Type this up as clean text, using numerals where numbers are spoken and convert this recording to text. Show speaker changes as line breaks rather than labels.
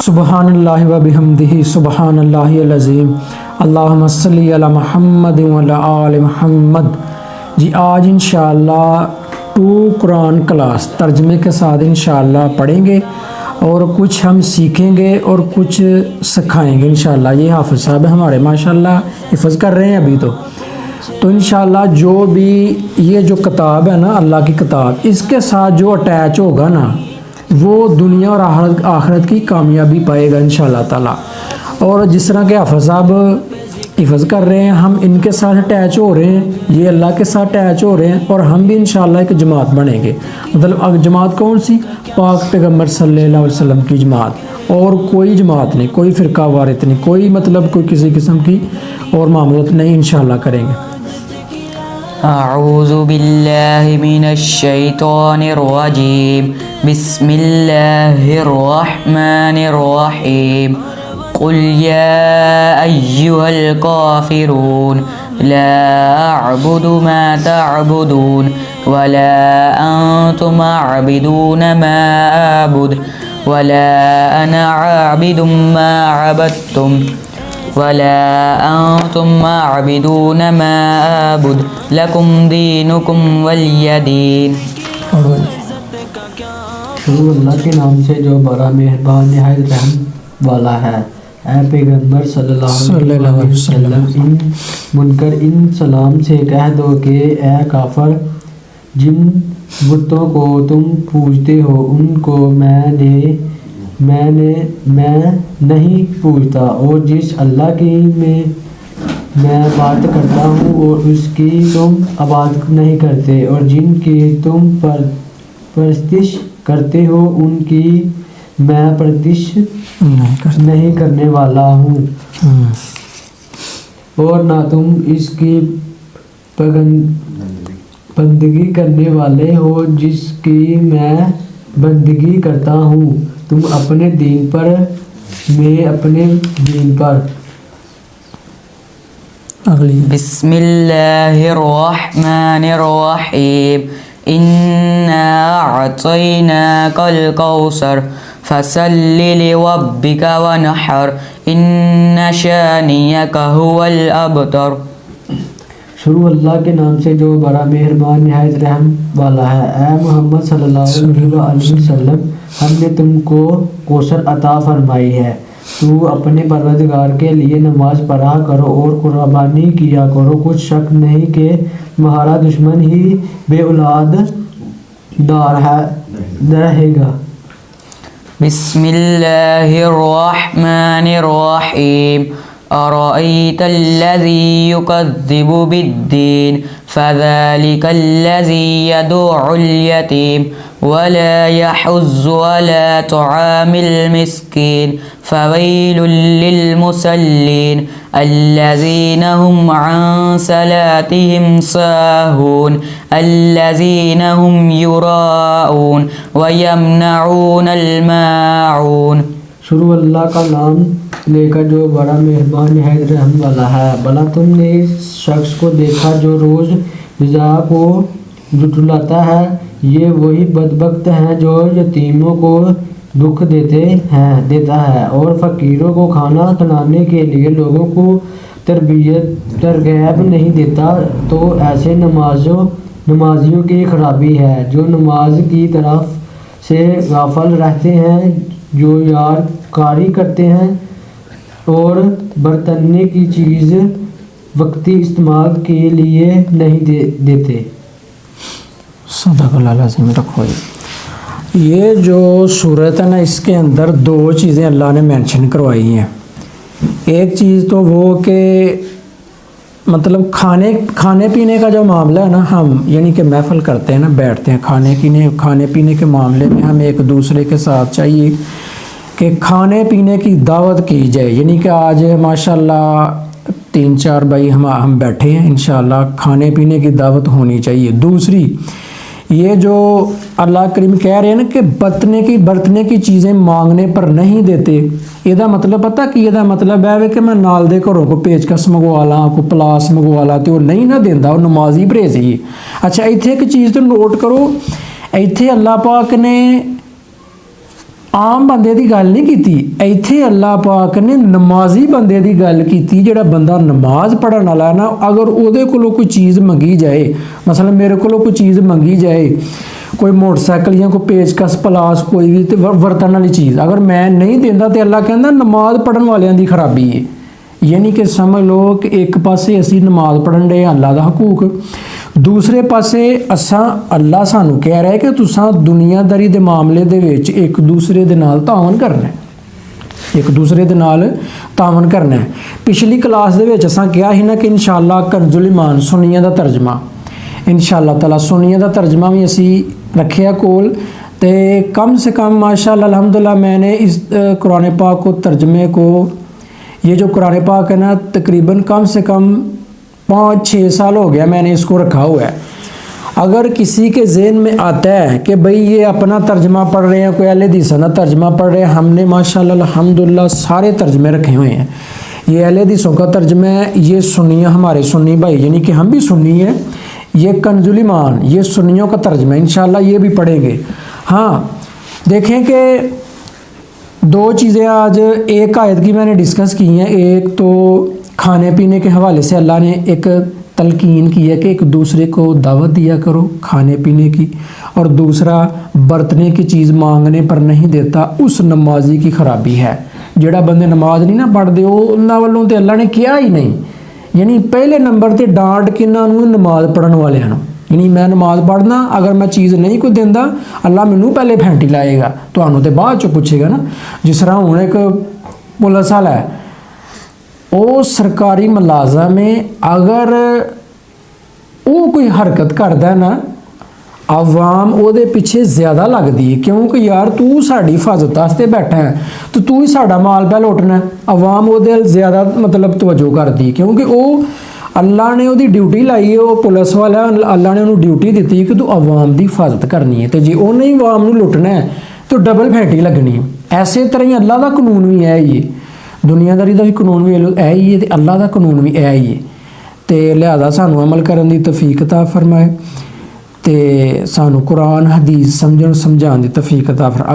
सुबहानल्लाहि व बिहम्दिही सुबहानल्लाहिल अज़ीम अल्लाहुम्मा सल्ली अला मुहम्मद व अला आलि मुहम्मद। जी आज इंशाअल्लाह 2 कुरान क्लास तर्जमे के साथ इंशाअल्लाह पढ़ेंगे और कुछ हम सीखेंगे और कुछ सिखाएंगे इंशाअल्लाह। ये हाफिज़ साहब हमारे माशाअल्लाह हिफ़्ज़ कर रहे हैं अभी तो इंशाअल्लाह जो भी ये जो किताब है ना अल्लाह की किताब, इसके साथ जो अटैच होगा ना वो दुनिया और आखिरत की कामयाबी पाएगा इंशाअल्लाह ताला। और जिस तरह के हाफिज़ साहब हिफ़्ज़ कर रहे हैं, हम इनके साथ अटैच हो रहे हैं, ये अल्लाह के साथ अटैच हो रहे हैं और हम भी इंशाअल्लाह एक जमात बनेंगे। मतलब अब जमात कौन सी? पाक पैगम्बर सल्लल्लाहु अलैहि वसल्लम की जमात, और कोई जमात नहीं, कोई फ़िरका वारित नहीं, कोई मतलब कोई किसी किस्म की और मामलत नहीं इंशाअल्लाह करेंगे।
अऊज़ु बिल्लाहि मिनश शैतानिर रजीम बिस्मिल्लाहिर रहमानिर रहीम कुल या अय्युहल काफ़िरून ला अअबुदु मा तअबुदून वला अंतुम आबिदून मा अअबुदु वला अना आबिदुम मा अबदतुम वला अंतुम आबिदून मा अअबुदु लकुम दीनुकुम वलिय दीन।
शुरू अल्लाह के नाम से जो बड़ा मेहरबान निहायत रहम वाला है। ऐ पैगम्बर सल्लल्लाहु अलैहि वसल्लम इन मुनकर इन सलाम से कह दो कि ऐ काफर, जिन बुतों को तुम पूजते हो उनको मैं नहीं पूजता, और जिस अल्लाह की मैं बात करता हूँ और उसकी तुम इबादत नहीं करते, और जिनकी तुम परस्तिश करते हो उनकी मैं परस्तिश नहीं करने वाला हूँ, और ना तुम इसकी बंदगी करने वाले हो जिसकी मैं बंदगी करता हूँ। तुम अपने दीन पर, मैं अपने दीन पर। अगली
बिस्मिल्लाहिर रहमानिर रहीम इन्ना अअतैनाकल कौसर फसल्लि लिरब्बिका वनहर इन्न शानियका हुवल अबतर।
शुरू अल्लाह के नाम से जो बड़ा मेहरबान निहायत रहम वाला है। ऐ मोहम्मद सल्लल्लाहु अलैहि वसल्लम, हमने तुमको कौसर अता फरमाई है। तू अपने परवरदिगार के लिए नमाज पढ़ा करो और कुर्बानी किया करो। कुछ शक नहीं कि तुम्हारा दुश्मन ही बे औलाद दार है रहेगा।
बिस्मिल्लाहिर रहमानिर रहीम अरअयतल्लज़ी युकज़्ज़िबु बिद्दीन फ़ज़ालिकल्लज़ी यदुउल यतीम वला यहुज़्ज़ु अला तुआमिल मिस्कीन फ़वैलुल लिलमुसल्लीन अल्लज़ीना हुम अन सलातिहिम साहून अल्लज़ीना हुम युराऊन व यमनऊनल माऊन।
शुरू अल्लाह का नाम लेकर जो बड़ा मेहरबान निहायत रहम वाला है। भला तुमने इस शख्स को देखा जो रोज़ रज़ा को जुटलाता है? ये वही बदबख्त हैं जो यतीमों को दुख देता है और फ़कीरों को खाना खिलाने के लिए लोगों को तरगैब नहीं देता। तो ऐसे नमाजियों की खराबी है जो नमाज की तरफ से गाफिल रहते हैं, जो यार कारी करते हैं और बरतने की चीज़ वक्ती इस्तेमाल के लिए नहीं देते।
सदक़ल्लाहुल अज़ीम। रखो ये जो सूरत है ना, इसके अंदर 2 चीज़ें अल्लाह ने मेंशन करवाई हैं। एक चीज़ तो वो कि मतलब खाने पीने का जो मामला है ना, हम यानी कि महफ़िल करते हैं ना, बैठते हैं खाने पीने के मामले में हम एक दूसरे के साथ चाहिए कि खाने पीने की दावत की जाए। यानी कि आज माशाल्लाह 3-4 भाई हम बैठे हैं, इंशाअल्लाह खाने पीने की दावत होनी चाहिए। दूसरी ये जो अल्लाह करीम कह रहे हैं ना कि बरतने की चीज़ें मांगने पर नहीं देते, ਇਹਦਾ मतलब पता कि ਇਹਦਾ मतलब है कि मैं नाल दे घरों को पेचकस मंगवा ला, को पलास मंगवा ला, तो नहीं ना देंदा, वो नमाजी परहेज़ी। अच्छा इत्थे एक चीज़ तो नोट करो, इत्थे अल्लाह पाक ने ਆਮ ਬੰਦੇ ਦੀ ਗੱਲ ਨਹੀਂ ਕੀਤੀ, ਇੱਥੇ ਅੱਲਾਹ ਪਾਕ ਨੇ ਨਮਾਜ਼ੀ ਬੰਦੇ ਦੀ ਗੱਲ ਕੀਤੀ। ਜਿਹੜਾ ਬੰਦਾ ਨਮਾਜ਼ ਪੜ੍ਹਨ ਵਾਲਾ ਨਾ, ਅਗਰ ਉਹਦੇ ਕੋਲੋਂ ਕੋਈ ਚੀਜ਼ ਮੰਗੀ ਜਾਏ, ਮਸਲਨ ਮੇਰੇ ਕੋਲੋਂ ਕੋਈ ਚੀਜ਼ ਮੰਗੀ ਜਾਏ, ਕੋਈ ਮੋਟਰਸਾਈਕਲ ਜਾਂ ਕੋਈ ਪੇਚਕਸ ਪਲਾਸ ਕੋਈ ਵੀ ਤੇ ਵਰਤਣ ਵਾਲੀ ਚੀਜ਼, ਅਗਰ ਮੈਂ ਨਹੀਂ ਦਿੰਦਾ ਤੇ ਅੱਲਾਹ ਕਹਿੰਦਾ ਨਮਾਜ਼ ਪੜ੍ਹਨ ਵਾਲਿਆਂ ਦੀ ਖਰਾਬੀ ਹੈ। ਯਾਨੀ ਕਿ ਸਮਝ ਲਓ ਕਿ ਇੱਕ ਪਾਸੇ ਅਸੀਂ ਨਮਾਜ਼ ਪੜ੍ਹਨ ਦੇ ਅੱਲਾਹ ਦਾ ਹਕੂਕ, ਦੂਸਰੇ ਪਾਸੇ ਅੱਲਾਹ ਸਾਨੂੰ ਕਹਿ ਰਿਹਾ ਕਿ ਤੁਸੀਂ ਦੁਨੀਆਦਾਰੀ ਦੇ ਮਾਮਲੇ ਦੇ ਵਿੱਚ ਇੱਕ ਦੂਸਰੇ ਦੇ ਨਾਲ ਤਾਵਨ ਕਰਨਾ ਹੈ, ਇੱਕ ਦੂਸਰੇ ਦੇ ਨਾਲ ਤਾਵਨ ਕਰਨਾ ਹੈ। ਪਿਛਲੀ ਕਲਾਸ ਦੇ ਵਿੱਚ ਅਸਾਂ ਕਿਹਾ ਸੀ ਨਾ ਕਿ ਇਨਸ਼ਾਅੱਲਾ ਕੰਜ਼ੁਲ ਈਮਾਨ ਸੁਨੀਆਂ ਦਾ ਤਰਜਮਾ, ਇਨਸ਼ਾਅੱਲਾ ਤਾਲਾ ਸੁਨੀਆਂ ਦਾ ਤਰਜਮਾ ਵੀ ਅਸੀਂ ਰੱਖਿਆ ਕੋਲ, ਤੇ कम से कम माशाअल्लाह अल्हम्दुलिल्लाह मैंने इस कुरान पाक को तर्जमे को, ये जो कुरान पाक है ना, तकरीबन कम से कम 5-6 साल हो गया मैंने इसको रखा हुआ है। अगर किसी के ज़हन में आता है कि भाई ये अपना तर्जमा पढ़ रहे हैं, कोई अहले हदीस का तर्जमा पढ़ रहे हैं, हमने माशाअल्लाह अल्हम्दुलिल्लाह सारे तर्जमे रखे हुए हैं। ये अहले हदीसों का तर्जमा है, ये सुन्नियाँ हमारे सुन्नी भाई यानी कि हम भी सुन्नी हैं, ये कंजुल ईमान ये सुन्नियों का तर्जमा है, इंशाअल्लाह ये भी पढ़ेंगे। हाँ देखें कि दो चीज़ें आज एक आयत की मैंने डिस्कस की हैं। एक तो खाने पीने के हवाले से अल्लाह ने एक तलकीन की है कि एक दूसरे को दावत दिया करो खाने पीने की, और दूसरा बरतने की चीज़ मांगने पर नहीं देता उस नमाजी की खराबी है। जेड़ा बंदे नमाज नहीं ना पढ़ते उन्होंने वालों तो अल्लाह ने किया ही नहीं, यानी पहले नंबर ते डांट किन्हों नमाज पढ़न वाले, यानी मैं नमाज पढ़ना अगर मैं चीज़ नहीं कोई देंदा अल्लाह मैनू पहले फैंटी लाएगा, तो तो बाद चो पूछेगा ना। जिस तरह हूँ एक पुलिस वाला है, वो सरकारी मुलाजम है, अगर वो कोई हरकत करता है ना आवाम ਉਹਦੇ ਪਿੱਛੇ ज़्यादा लगती है, क्योंकि यार तू साड़ी हिफाजत वास्ते बैठा है तो तू ही साड़ा माल पै लुटना, आवाम ਉਹਦੇ ज़्यादा मतलब तवज्जो करती है, क्योंकि वो अल्लाह ने ਉਹਦੀ ड्यूटी लाई है, वो पुलिस वाला अल्लाह ने ਉਹਨੂੰ ड्यूटी दी कि तू आवाम की हिफाजत करनी है, तो जे ਉਹਨੇ ही आवाम ਨੂੰ लुटना है तो डबल फैंटी लगनी है। ऐसे तरह ही अल्लाह का कानून भी है, ये दुनियादारी का भी कानून भी है ही है, अल्लाह का कानून भी है ही है। तो लिहाजा सानू अमल करने की तौफीक अता फरमाए, ते सानू कुरान हदीस समझण समझाने की तौफीक अता फरमाए।